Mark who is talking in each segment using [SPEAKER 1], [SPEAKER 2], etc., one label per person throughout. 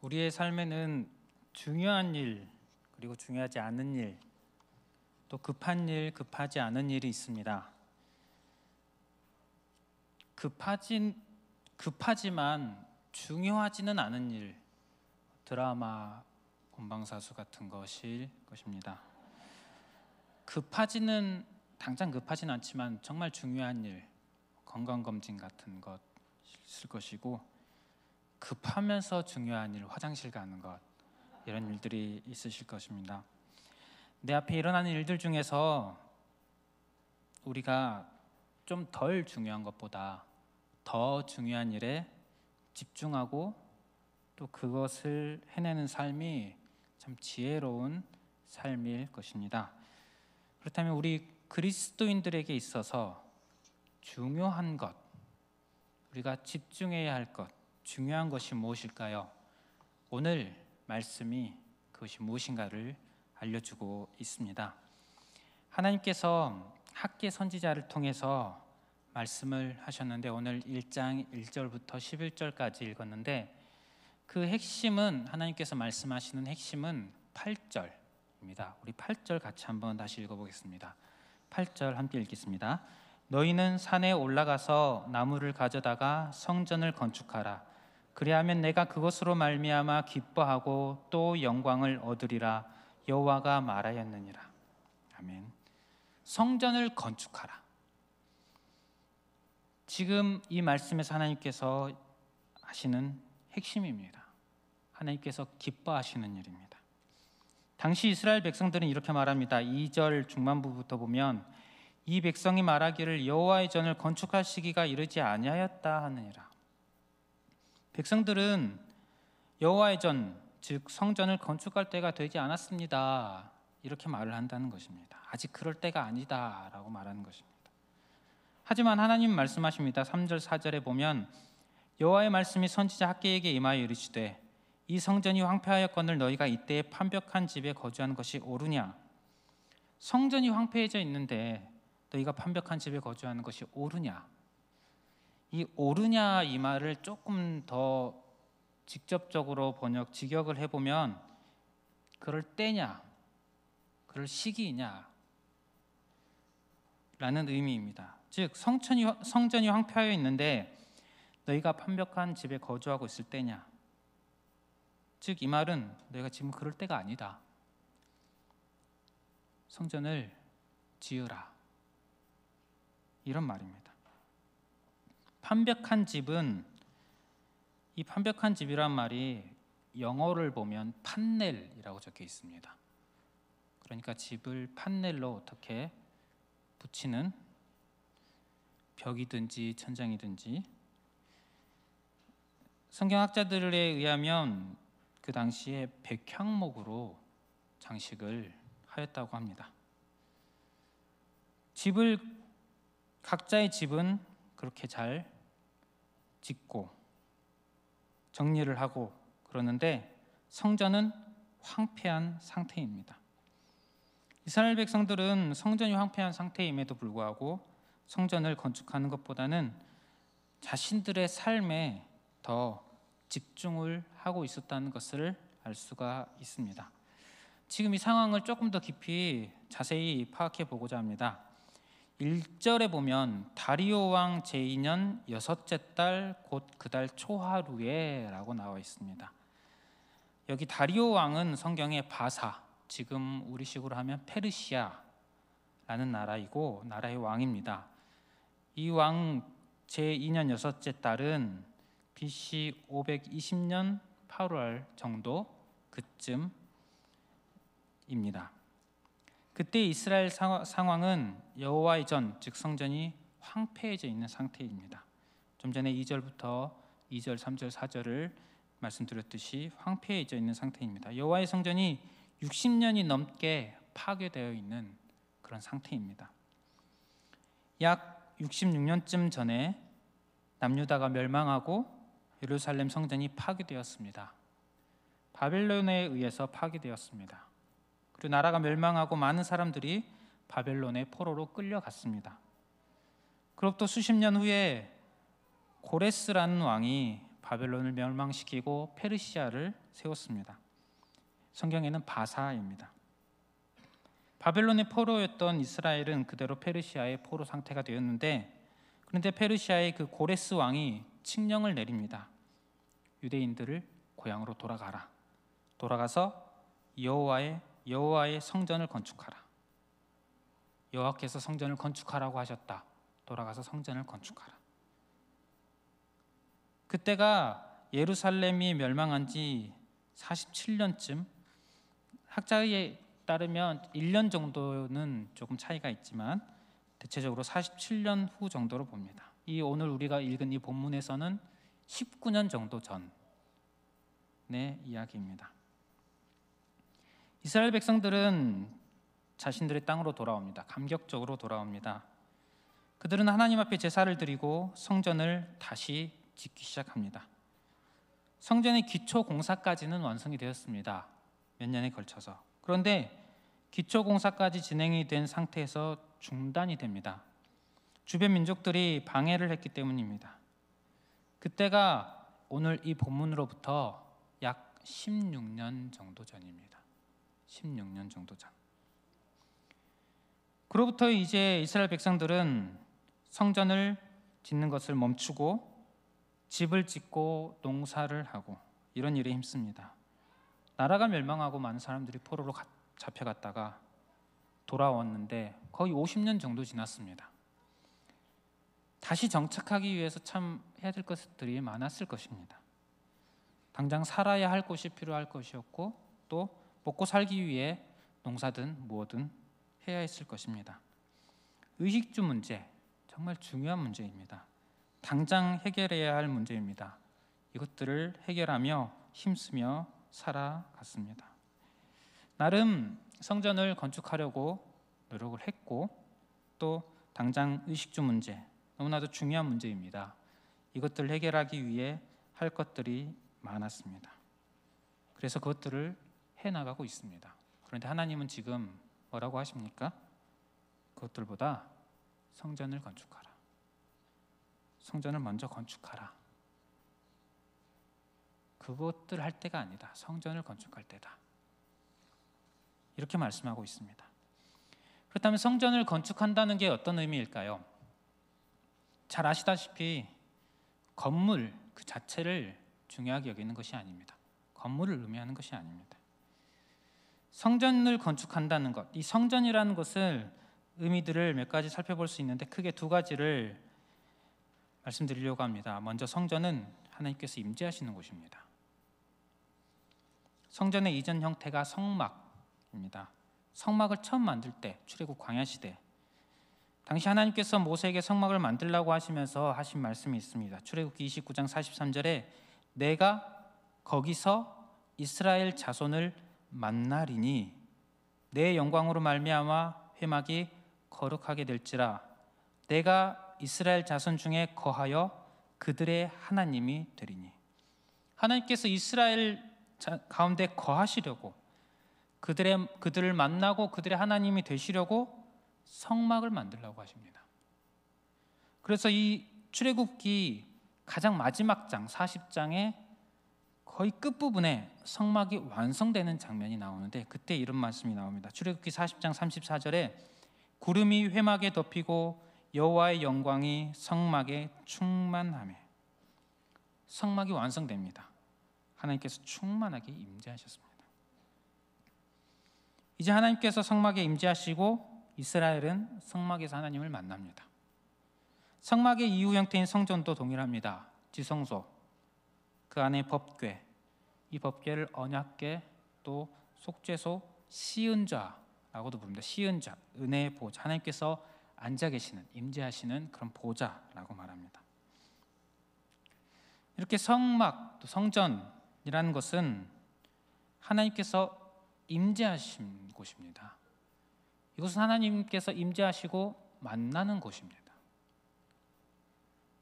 [SPEAKER 1] 우리의 삶에는 중요한 일, 그리고 중요하지 않은 일, 또 급한 일, 급하지 않은 일이 있습니다. 급하지만 중요하지는 않은 일, 드라마, 본방사수 같은 것일 것입니다. 당장 급하지는 않지만 정말 중요한 일, 건강검진 같은 것 있을 것이고, 급하면서 중요한 일, 화장실 가는 것, 이런 일들이 있으실 것입니다. 내 앞에 일어나는 일들 중에서 우리가 좀 덜 중요한 것보다 더 중요한 일에 집중하고 또 그것을 해내는 삶이 참 지혜로운 삶일 것입니다. 그렇다면 우리 그리스도인들에게 있어서 중요한 것, 우리가 집중해야 할 것, 중요한 것이 무엇일까요? 오늘 말씀이 그것이 무엇인가를 알려주고 있습니다. 하나님께서 학개 선지자를 통해서 말씀을 하셨는데, 오늘 1장 1절부터 11절까지 읽었는데, 그 핵심은, 하나님께서 말씀하시는 핵심은 8절입니다. 우리 8절 같이 한번 다시 읽어보겠습니다. 8절 함께 읽겠습니다. 너희는 산에 올라가서 나무를 가져다가 성전을 건축하라. 그리하면 내가 그것으로 말미암아 기뻐하고 또 영광을 얻으리라. 여호와가 말하였느니라. 아멘. 성전을 건축하라. 지금 이 말씀에서 하나님께서 하시는 핵심입니다. 하나님께서 기뻐하시는 일입니다. 당시 이스라엘 백성들은 이렇게 말합니다. 2절 중반부부터 보면, 이 백성이 말하기를 여호와의 전을 건축할 시기가 이르지 아니하였다 하느니라. 백성들은 여호와의 전, 즉 성전을 건축할 때가 되지 않았습니다, 이렇게 말을 한다는 것입니다. 아직 그럴 때가 아니다 라고 말하는 것입니다. 하지만 하나님 말씀하십니다. 3절 4절에 보면, 여호와의 말씀이 선지자 학개에게 임하여 이르시되 이 성전이 황폐하였거늘 너희가 이때에 판벽한 집에 거주하는 것이 옳으냐. 성전이 황폐해져 있는데 너희가 판벽한 집에 거주하는 것이 옳으냐. 이 옳으냐, 이 말을 조금 더 직접적으로 직역을 해보면, 그럴 때냐, 그럴 시기냐 라는 의미입니다. 즉 성전이 황폐하여 있는데 너희가 판벽한 집에 거주하고 있을 때냐. 즉 이 말은 너희가 지금 그럴 때가 아니다. 성전을 지으라, 이런 말입니다. 판벽한 집은, 이 판벽한 집이란 말이 영어를 보면 판넬이라고 적혀 있습니다. 그러니까 집을 판넬로 어떻게 붙이는, 벽이든지 천장이든지. 성경학자들에 의하면 그 당시에 백향목으로 장식을 하였다고 합니다. 각자의 집은 그렇게 잘 짓고 정리를 하고 그러는데, 성전은 황폐한 상태입니다. 이스라엘 백성들은 성전이 황폐한 상태임에도 불구하고 성전을 건축하는 것보다는 자신들의 삶에 더 집중을 하고 있었다는 것을 알 수가 있습니다. 지금 이 상황을 조금 더 깊이 자세히 파악해 보고자 합니다. 1절에 보면 다리오 왕 제2년 6째 달 곧 그 달 초하루에 라고 나와 있습니다. 여기 다리오 왕은 성경의 바사, 지금 우리식으로 하면 페르시아라는 나라이고 나라의 왕입니다. 이 왕 제2년 6째 달은 BC 520년 8월 정도 그쯤입니다. 그때 이스라엘 상황은 여호와의 전, 즉 성전이 황폐해져 있는 상태입니다. 좀 전에 2절부터 2절, 3절, 4절을 말씀드렸듯이 황폐해져 있는 상태입니다. 여호와의 성전이 60년이 넘게 파괴되어 있는 그런 상태입니다. 약 66년쯤 전에 남유다가 멸망하고 예루살렘 성전이 파괴되었습니다. 바벨론에 의해서 파괴되었습니다. 그리고 나라가 멸망하고 많은 사람들이 바벨론의 포로로 끌려갔습니다. 그로부터 수십 년 후에 고레스라는 왕이 바벨론을 멸망시키고 페르시아를 세웠습니다. 성경에는 바사입니다. 바벨론의 포로였던 이스라엘은 그대로 페르시아의 포로 상태가 되었는데, 그런데 페르시아의 그 고레스 왕이 칙령을 내립니다. 유대인들을 고향으로 돌아가라. 돌아가서 여호와의 성전을 건축하라. 여호와께서 성전을 건축하라고 하셨다. 돌아가서 성전을 건축하라. 그때가 예루살렘이 멸망한 지 47년쯤, 학자에 따르면 1년 정도는 조금 차이가 있지만 대체적으로 47년 후 정도로 봅니다. 이 오늘 우리가 읽은 이 본문에서는 19년 정도 전의 이야기입니다. 이스라엘 백성들은 자신들의 땅으로 돌아옵니다. 감격적으로 돌아옵니다. 그들은 하나님 앞에 제사를 드리고 성전을 다시 짓기 시작합니다. 성전의 기초 공사까지는 완성이 되었습니다. 몇 년에 걸쳐서. 그런데 기초 공사까지 진행이 된 상태에서 중단이 됩니다. 주변 민족들이 방해를 했기 때문입니다. 그때가 오늘 이 본문으로부터 약 16년 정도 전입니다. 16년 정도 전. 그로부터 이제 이스라엘 백성들은 성전을 짓는 것을 멈추고 집을 짓고 농사를 하고 이런 일에 힘씁니다. 나라가 멸망하고 많은 사람들이 포로로 잡혀갔다가 돌아왔는데 거의 50년 정도 지났습니다. 다시 정착하기 위해서 참 해야 될 것들이 많았을 것입니다. 당장 살아야 할 곳이 필요할 것이었고, 또 먹고 살기 위해 농사든 무엇든 해야 했을 것입니다. 의식주 문제, 정말 중요한 문제입니다. 당장 해결해야 할 문제입니다. 이것들을 해결하며 힘쓰며 살아갔습니다. 나름 성전을 건축하려고 노력을 했고, 또 당장 의식주 문제, 너무나도 중요한 문제입니다. 이것들을 해결하기 위해 할 것들이 많았습니다. 그래서 그것들을 해나가고 있습니다. 그런데 하나님은 지금 뭐라고 하십니까? 그것들보다 성전을 건축하라. 성전을 먼저 건축하라. 그것들 할 때가 아니다. 성전을 건축할 때다. 이렇게 말씀하고 있습니다. 그렇다면 성전을 건축한다는 게 어떤 의미일까요? 잘 아시다시피 건물 그 자체를 중요하게 여기는 것이 아닙니다. 건물을 의미하는 것이 아닙니다. 성전을 건축한다는 것, 이 성전이라는 것을 의미들을 몇 가지 살펴볼 수 있는데 크게 두 가지를 말씀드리려고 합니다. 먼저 성전은 하나님께서 임재하시는 곳입니다. 성전의 이전 형태가 성막입니다. 성막을 처음 만들 때 출애굽 광야 시대, 당시 하나님께서 모세에게 성막을 만들라고 하시면서 하신 말씀이 있습니다. 출애굽기 29장 43절에 내가 거기서 이스라엘 자손을 만나리니 내 영광으로 말미암아 회막이 거룩하게 될지라 내가 이스라엘 자손 중에 거하여 그들의 하나님이 되리니. 하나님께서 이스라엘 가운데 거하시려고, 그들을 만나고 그들의 하나님이 되시려고 성막을 만들라고 하십니다. 그래서 이 출애굽기 가장 마지막 장 40장의 거의 끝부분에 성막이 완성되는 장면이 나오는데 그때 이런 말씀이 나옵니다. 출애굽기 40장 34절에 구름이 회막에 덮이고 여호와의 영광이 성막에 충만하매. 성막이 완성됩니다. 하나님께서 충만하게 임재하셨습니다. 이제 하나님께서 성막에 임재하시고 이스라엘은 성막에서 하나님을 만납니다. 성막의 이후 형태인 성전도 동일합니다. 지성소, 그 안에 법궤, 이 법궤를 언약궤, 또 속죄소, 시은좌라고도 부릅니다. 시은좌, 은혜의 보좌, 하나님께서 앉아 계시는, 임재하시는 그런 보좌라고 말합니다. 이렇게 성막, 또 성전이라는 것은 하나님께서 임재하신 곳입니다. 이곳은 하나님께서 임재하시고 만나는 곳입니다.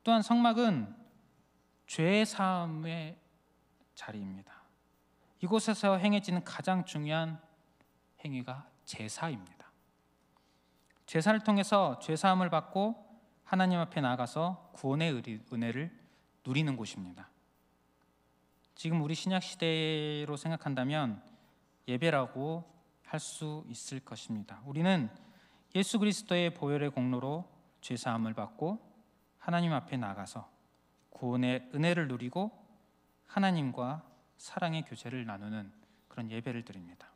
[SPEAKER 1] 또한 성막은 죄 사함의 자리입니다. 이곳에서 행해지는 가장 중요한 행위가 제사입니다. 제사를 통해서 죄 사함을 받고 하나님 앞에 나아가서 구원의 은혜를 누리는 곳입니다. 지금 우리 신약 시대로 생각한다면 예배라고 할 수 있을 것입니다. 우리는 예수 그리스도의 보혈의 공로로 죄 사함을 받고 하나님 앞에 나가서 구원의 은혜를 누리고 하나님과 사랑의 교제를 나누는 그런 예배를 드립니다.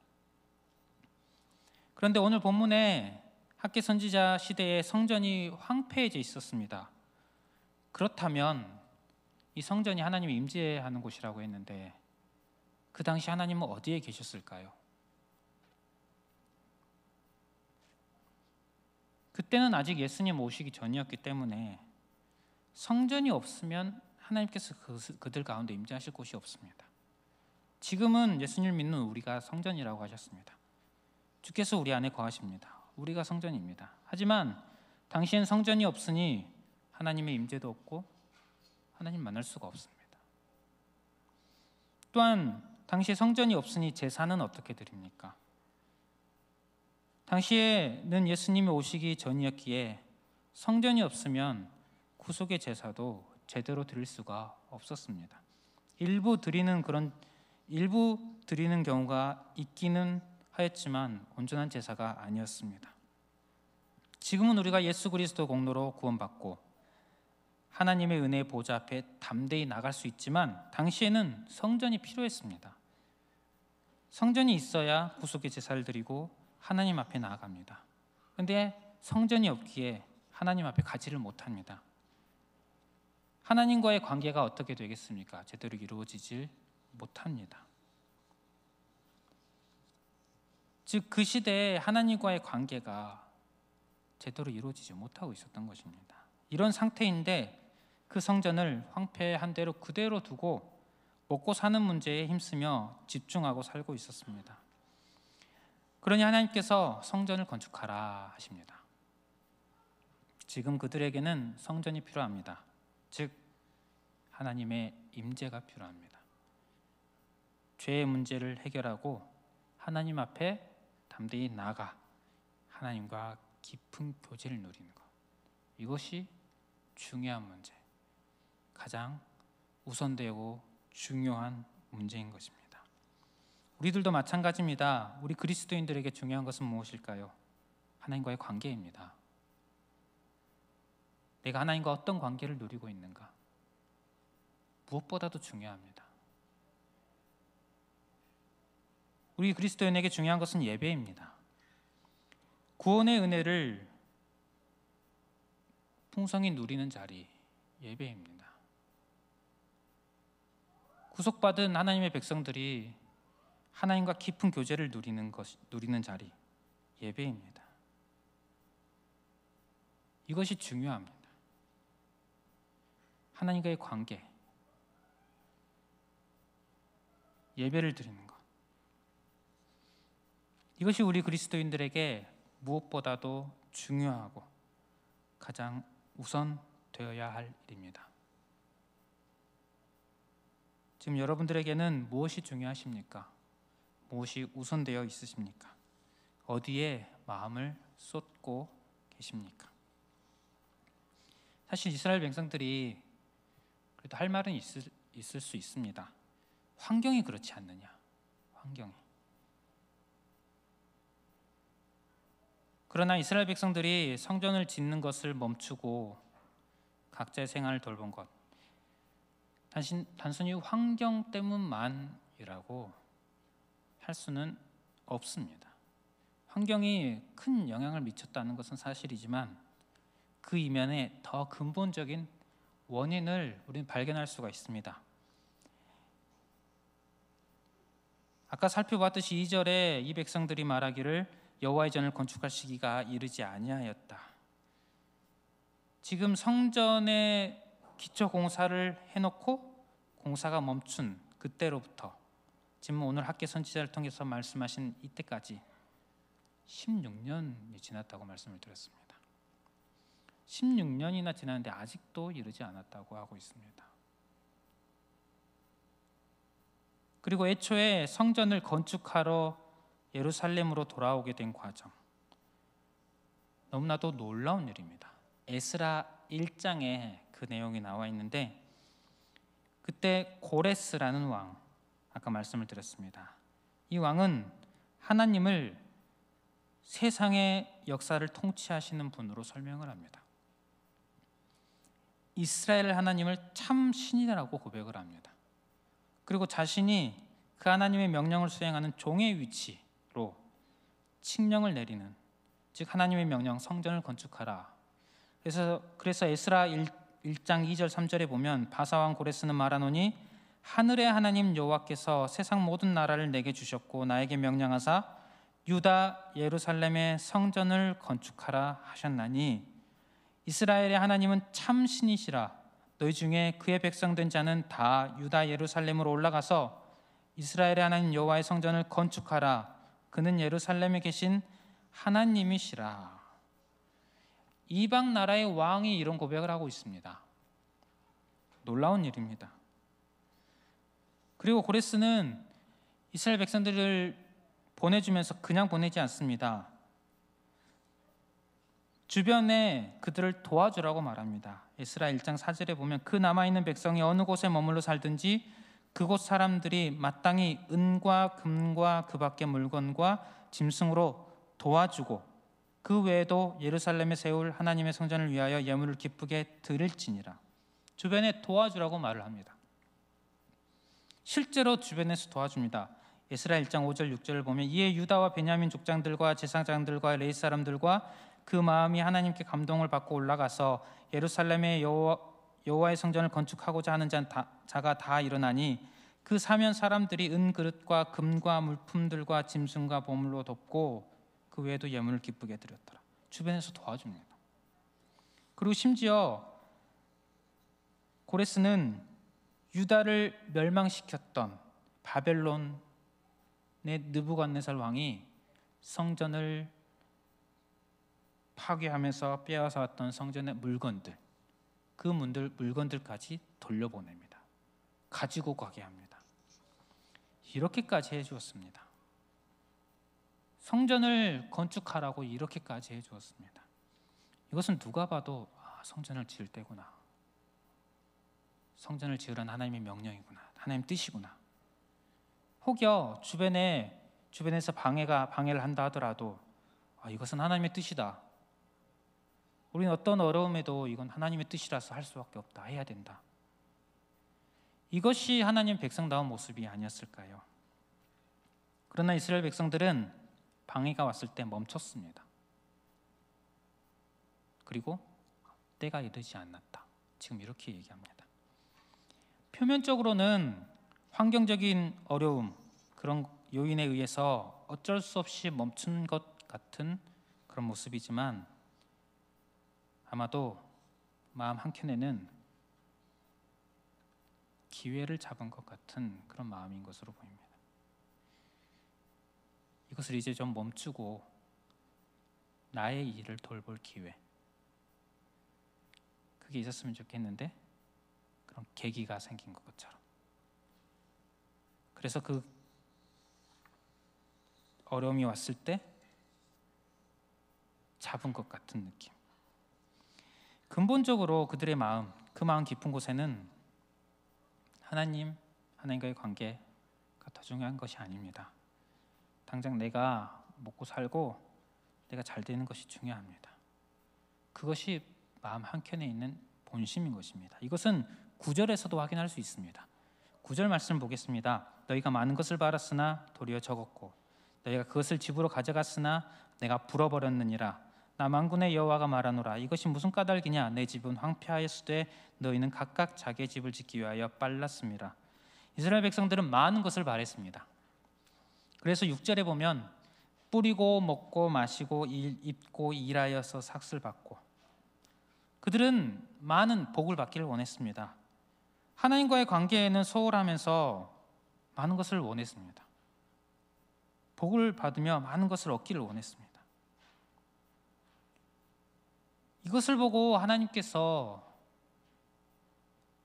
[SPEAKER 1] 그런데 오늘 본문에 학개 선지자 시대에 성전이 황폐해져 있었습니다. 그렇다면 이 성전이 하나님이 임재하는 곳이라고 했는데 그 당시 하나님은 어디에 계셨을까요? 그때는 아직 예수님 오시기 전이었기 때문에 성전이 없으면 하나님께서 그들 가운데 임재하실 곳이 없습니다. 지금은 예수님을 믿는 우리가 성전이라고 하셨습니다. 주께서 우리 안에 거하십니다. 우리가 성전입니다. 하지만 당시엔 성전이 없으니 하나님의 임재도 없고 하나님 만날 수가 없습니다. 또한 당시에 성전이 없으니 제사는 어떻게 드립니까? 당시에는 예수님이 오시기 전이었기에 성전이 없으면 구속의 제사도 제대로 드릴 수가 없었습니다. 일부 드리는 경우가 있기는 하였지만 온전한 제사가 아니었습니다. 지금은 우리가 예수 그리스도 공로로 구원받고 하나님의 은혜의 보좌 앞에 담대히 나갈 수 있지만 당시에는 성전이 필요했습니다. 성전이 있어야 구속의 제사를 드리고 하나님 앞에 나아갑니다. 그런데 성전이 없기에 하나님 앞에 가지를 못합니다. 하나님과의 관계가 어떻게 되겠습니까? 제대로 이루어지질 못합니다. 즉 그 시대에 하나님과의 관계가 제대로 이루어지지 못하고 있었던 것입니다. 이런 상태인데 그 성전을 황폐한 대로 그대로 두고 먹고 사는 문제에 힘쓰며 집중하고 살고 있었습니다. 그러니 하나님께서 성전을 건축하라 하십니다. 지금 그들에게는 성전이 필요합니다. 즉 하나님의 임재가 필요합니다. 죄의 문제를 해결하고 하나님 앞에 담대히 나아가 하나님과 깊은 교제를 누리는 것, 이것이 중요한 문제, 가장 우선되고 중요한 문제인 것입니다. 우리들도 마찬가지입니다. 우리 그리스도인들에게 중요한 것은 무엇일까요? 하나님과의 관계입니다. 내가 하나님과 어떤 관계를 누리고 있는가? 무엇보다도 중요합니다. 우리 그리스도인에게 중요한 것은 예배입니다. 구원의 은혜를 풍성히 누리는 자리, 예배입니다. 구속받은 하나님의 백성들이 하나님과 깊은 교제를 누리는 자리, 예배입니다. 이것이 중요합니다. 하나님과의 관계, 예배를 드리는 것, 이것이 우리 그리스도인들에게 무엇보다도 중요하고 가장 우선되어야 할 일입니다. 지금 여러분들에게는 무엇이 중요하십니까? 무엇이 우선되어 있으십니까? 어디에 마음을 쏟고 계십니까? 사실 이스라엘 백성들이 그래도 할 말은 있을 수 있습니다. 환경이 그렇지 않느냐? 환경이. 그러나 이스라엘 백성들이 성전을 짓는 것을 멈추고 각자의 생활을 돌본 것, 단순히 환경 때문만이라고 할 수는 없습니다. 환경이 큰 영향을 미쳤다는 것은 사실이지만 그 이면에 더 근본적인 원인을 우리는 발견할 수가 있습니다. 아까 살펴봤듯이 2절에 이 백성들이 말하기를 여호와의 전을 건축할 시기가 이르지 아니하였다. 지금 성전의 기초 공사를 해놓고 공사가 멈춘 그때로부터 지금 오늘 학개 선지자를 통해서 말씀하신 이때까지 16년이 지났다고 말씀을 드렸습니다. 16년이나 지났는데 아직도 이르지 않았다고 하고 있습니다. 그리고 애초에 성전을 건축하러 예루살렘으로 돌아오게 된 과정, 너무나도 놀라운 일입니다. 에스라 1장에 그 내용이 나와 있는데 그때 고레스라는 왕, 아까 말씀을 드렸습니다. 이 왕은 하나님을 세상의 역사를 통치하시는 분으로 설명을 합니다. 이스라엘 하나님을 참 신이라고 고백을 합니다. 그리고 자신이 그 하나님의 명령을 수행하는 종의 위치로 칙령을 내리는, 즉 하나님의 명령 성전을 건축하라. 그래서 에스라 1장 2절 3절에 보면 바사왕 고레스는 말하노니 하늘의 하나님 여호와께서 세상 모든 나라를 내게 주셨고 나에게 명령하사 유다 예루살렘의 성전을 건축하라 하셨나니 이스라엘의 하나님은 참 신이시라. 너희 중에 그의 백성된 자는 다 유다 예루살렘으로 올라가서 이스라엘의 하나님 여호와의 성전을 건축하라. 그는 예루살렘에 계신 하나님이시라. 이방 나라의 왕이 이런 고백을 하고 있습니다. 놀라운 일입니다. 그리고 고레스는 이스라엘 백성들을 보내주면서 그냥 보내지 않습니다. 주변에 그들을 도와주라고 말합니다. 에스라 1장 4절에 보면 그 남아있는 백성이 어느 곳에 머물러 살든지 그곳 사람들이 마땅히 은과 금과 그 밖의 물건과 짐승으로 도와주고 그 외에도 예루살렘에 세울 하나님의 성전을 위하여 예물을 기쁘게 드릴지니라. 주변에 도와주라고 말을 합니다. 실제로 주변에서 도와줍니다. 에스라 1장 5절 6절을 보면 이에 유다와 베냐민 족장들과 제사장들과 레위 사람들과 그 마음이 하나님께 감동을 받고 올라가서 예루살렘의 여호와의 성전을 건축하고자 하는 자가 다 일어나니 그 사면 사람들이 은 그릇과 금과 물품들과 짐승과 보물로 덮고 그 외에도 예물을 기쁘게 드렸더라. 주변에서 도와줍니다. 그리고 심지어 고레스는 유다를 멸망시켰던 바벨론의 느부갓네살 왕이 성전을 파괴하면서 빼앗아 왔던 성전의 물건들, 그 물건들까지 돌려보냅니다. 가지고 가게 합니다. 이렇게까지 해주었습니다. 성전을 건축하라고 이렇게까지 해주었습니다. 이것은 누가 봐도 성전을 지을 때구나. 성전을 지으라는 하나님의 명령이구나. 하나님 뜻이구나. 혹여 주변에서 방해를 한다 하더라도 이것은 하나님의 뜻이다. 우리는 어떤 어려움에도 이건 하나님의 뜻이라서 할 수밖에 없다. 해야 된다. 이것이 하나님 백성다운 모습이 아니었을까요? 그러나 이스라엘 백성들은 방해가 왔을 때 멈췄습니다. 그리고 때가 이르지 않았다. 지금 이렇게 얘기합니다. 표면적으로는 환경적인 어려움, 그런 요인에 의해서 어쩔 수 없이 멈춘 것 같은 그런 모습이지만 아마도 마음 한켠에는 기회를 잡은 것 같은 그런 마음인 것으로 보입니다. 이것을 이제 좀 멈추고 나의 일을 돌볼 기회, 그게 있었으면 좋겠는데 그런 계기가 생긴 것처럼. 그래서 그 어려움이 왔을 때 잡은 것 같은 느낌. 근본적으로 그들의 마음, 그 마음 깊은 곳에는 하나님과의 관계가 더 중요한 것이 아닙니다. 당장 내가 먹고 살고 내가 잘 되는 것이 중요합니다. 그것이 마음 한켠에 있는 본심인 것입니다. 이것은 9절에서도 확인할 수 있습니다. 9절 말씀 보겠습니다. 너희가 많은 것을 벌었으나 도리어 적었고 너희가 그것을 집으로 가져갔으나 내가 불어버렸느니라. 나 만군의 여호와가 말하노라. 이것이 무슨 까닭이냐? 내 집은 황폐하였으되 너희는 각각 자기의 집을 짓기 위하여 빨랐습니다. 이스라엘 백성들은 많은 것을 바랬습니다. 그래서 6절에 보면 뿌리고 먹고 마시고 입고 일하여서 삭슬 받고, 그들은 많은 복을 받기를 원했습니다. 하나님과의 관계에는 소홀하면서 많은 것을 원했습니다. 복을 받으며 많은 것을 얻기를 원했습니다. 이것을 보고 하나님께서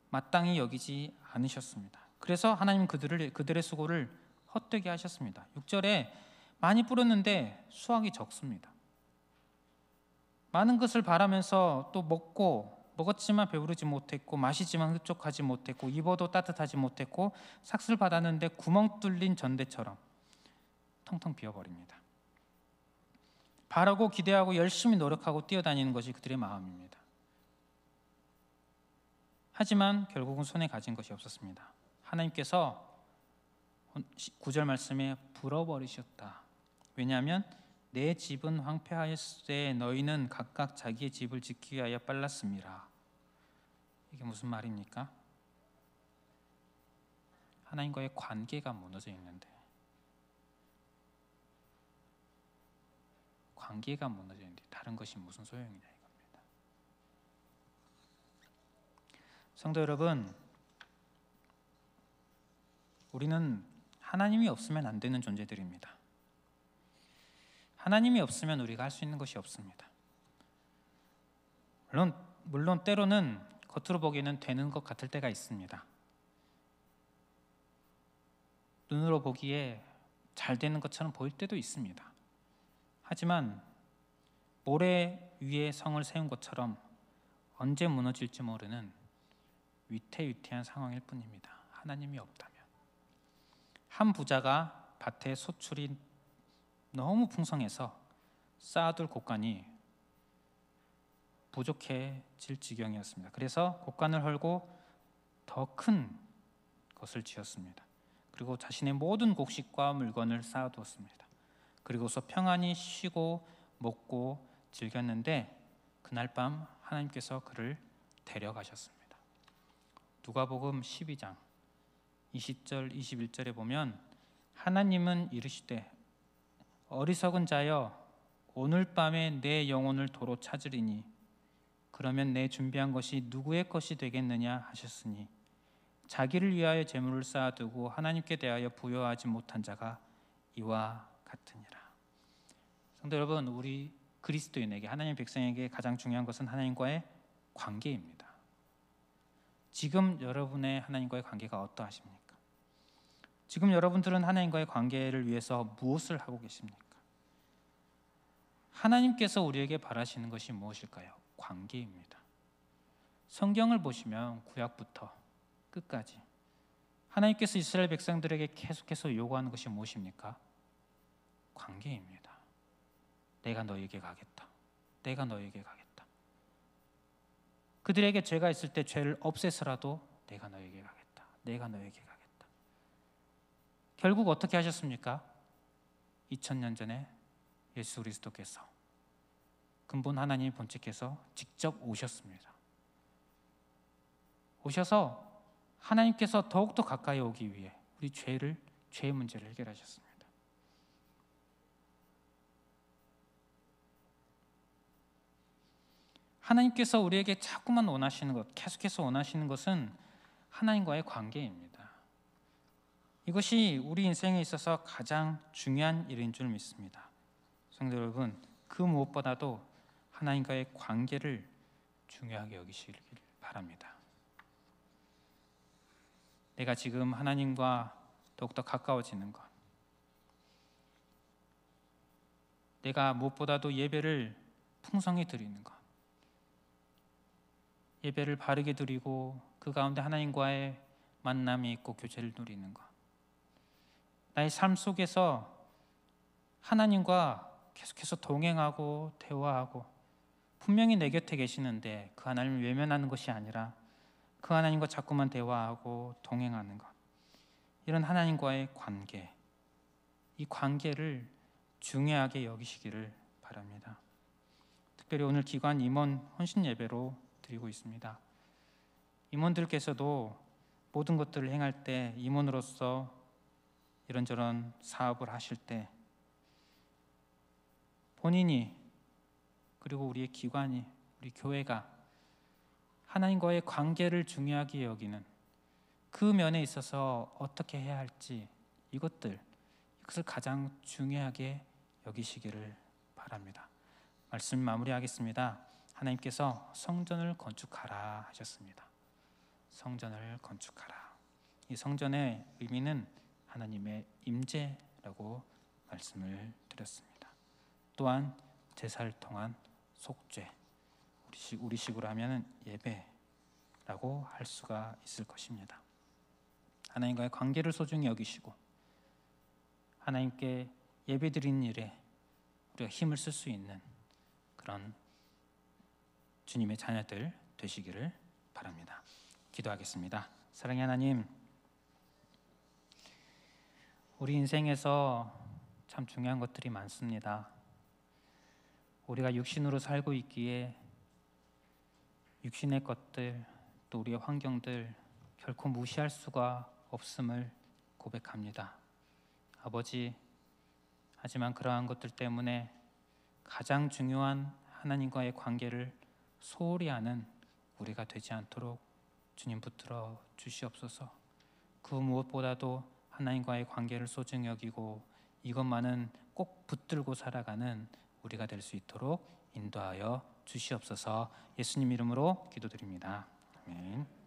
[SPEAKER 1] 마땅히 여기지 않으셨습니다. 그래서 하나님은 그들의 수고를 헛되게 하셨습니다. 6절에 많이 뿌렸는데 수확이 적습니다. 많은 것을 바라면서 또 먹고 먹었지만 배부르지 못했고, 마시지만 흡족하지 못했고, 입어도 따뜻하지 못했고, 삭슬 받았는데 구멍 뚫린 전대처럼 텅텅 비어버립니다. 바라고 기대하고 열심히 노력하고 뛰어다니는 것이 그들의 마음입니다. 하지만 결국은 손에 가진 것이 없었습니다. 하나님께서 9절 말씀에 불어버리셨다. 왜냐하면 내 집은 황폐하였으되 너희는 각각 자기의 집을 지키기 위하여 빨랐습니다. 이게 무슨 말입니까? 하나님과의 관계가 무너져 있는데, 관계가 무너져 있는데 다른 것이 무슨 소용이냐 이겁니다. 성도 여러분, 우리는 하나님이 없으면 안 되는 존재들입니다. 하나님이 없으면 우리가 할 수 있는 것이 없습니다. 물론 때로는 겉으로 보기에는 되는 것 같을 때가 있습니다. 눈으로 보기에 잘 되는 것처럼 보일 때도 있습니다. 하지만 모래 위에 성을 세운 것처럼 언제 무너질지 모르는 위태위태한 상황일 뿐입니다. 하나님이 없다면. 한 부자가 밭에 소출이 너무 풍성해서 쌓아둘 곳간이 부족해질 지경이었습니다. 그래서 곳간을 헐고 더 큰 것을 지었습니다. 그리고 자신의 모든 곡식과 물건을 쌓아두었습니다. 그리고서 평안히 쉬고 먹고 즐겼는데 그날 밤 하나님께서 그를 데려가셨습니다. 누가복음 12장 20절 21절에 보면 하나님은 이르시되 어리석은 자여 오늘 밤에 내 영혼을 도로 찾으리니 그러면 내 준비한 것이 누구의 것이 되겠느냐 하셨으니 자기를 위하여 재물을 쌓아두고 하나님께 대하여 부여하지 못한 자가 이와 같으니라. 성도 여러분, 우리 그리스도인에게, 하나님 백성에게 가장 중요한 것은 하나님과의 관계입니다. 지금 여러분의 하나님과의 관계가 어떠하십니까? 지금 여러분들은 하나님과의 관계를 위해서 무엇을 하고 계십니까? 하나님께서 우리에게 바라시는 것이 무엇일까요? 관계입니다. 성경을 보시면 구약부터 끝까지 하나님께서 이스라엘 백성들에게 계속해서 요구하는 것이 무엇입니까? 관계입니다. 내가 너에게 가겠다. 내가 너에게 가겠다. 그들에게 죄가 있을 때 죄를 없애서라도 내가 너에게 가겠다. 내가 너에게 가겠다. 결국 어떻게 하셨습니까? 2000년 전에 예수 그리스도께서, 근본 하나님의 본체께서 직접 오셨습니다. 오셔서 하나님께서 더욱더 가까이 오기 위해 우리 죄의 문제를 해결하셨습니다. 하나님께서 우리에게 자꾸만 원하시는 것, 계속해서 원하시는 것은 하나님과의 관계입니다. 이것이 우리 인생에 있어서 가장 중요한 일인 줄 믿습니다. 성도 여러분, 그 무엇보다도 하나님과의 관계를 중요하게 여기시길 바랍니다. 내가 지금 하나님과 더욱더 가까워지는 것, 내가 무엇보다도 예배를 풍성히 드리는 것, 예배를 바르게 드리고 그 가운데 하나님과의 만남이 있고 교제를 누리는 것, 나의 삶 속에서 하나님과 계속해서 동행하고 대화하고, 분명히 내 곁에 계시는데 그 하나님을 외면하는 것이 아니라 그 하나님과 자꾸만 대화하고 동행하는 것, 이런 하나님과의 관계, 이 관계를 중요하게 여기시기를 바랍니다. 특별히 오늘 기관 임원 헌신 예배로 드리고 있습니다. 임원들께서도 모든 것들을 행할 때, 임원으로서 이런저런 사업을 하실 때 본인이, 그리고 우리의 기관이, 우리 교회가 하나님과의 관계를 중요하게 여기는 그 면에 있어서 어떻게 해야 할지, 이것을 가장 중요하게 여기시기를 바랍니다. 말씀 마무리하겠습니다. 하나님께서 성전을 건축하라 하셨습니다. 성전을 건축하라. 이 성전의 의미는 하나님의 임재라고 말씀을 드렸습니다. 또한 제사를 통한 속죄, 우리식으로 하면은 예배라고 할 수가 있을 것입니다. 하나님과의 관계를 소중히 여기시고 하나님께 예배드리는 일에 우리가 힘을 쓸 수 있는 그런 주님의 자녀들 되시기를 바랍니다. 기도하겠습니다. 사랑의 하나님, 우리 인생에서 참 중요한 것들이 많습니다. 우리가 육신으로 살고 있기에 육신의 것들, 또 우리의 환경들 결코 무시할 수가 없음을 고백합니다. 아버지, 하지만 그러한 것들 때문에 가장 중요한 하나님과의 관계를 소홀히 하는 우리가 되지 않도록 주님 붙들어 주시옵소서. 그 무엇보다도 하나님과의 관계를 소중히 여기고 이것만은 꼭 붙들고 살아가는 우리가 될 수 있도록 인도하여 주시옵소서. 예수님 이름으로 기도드립니다. 아멘.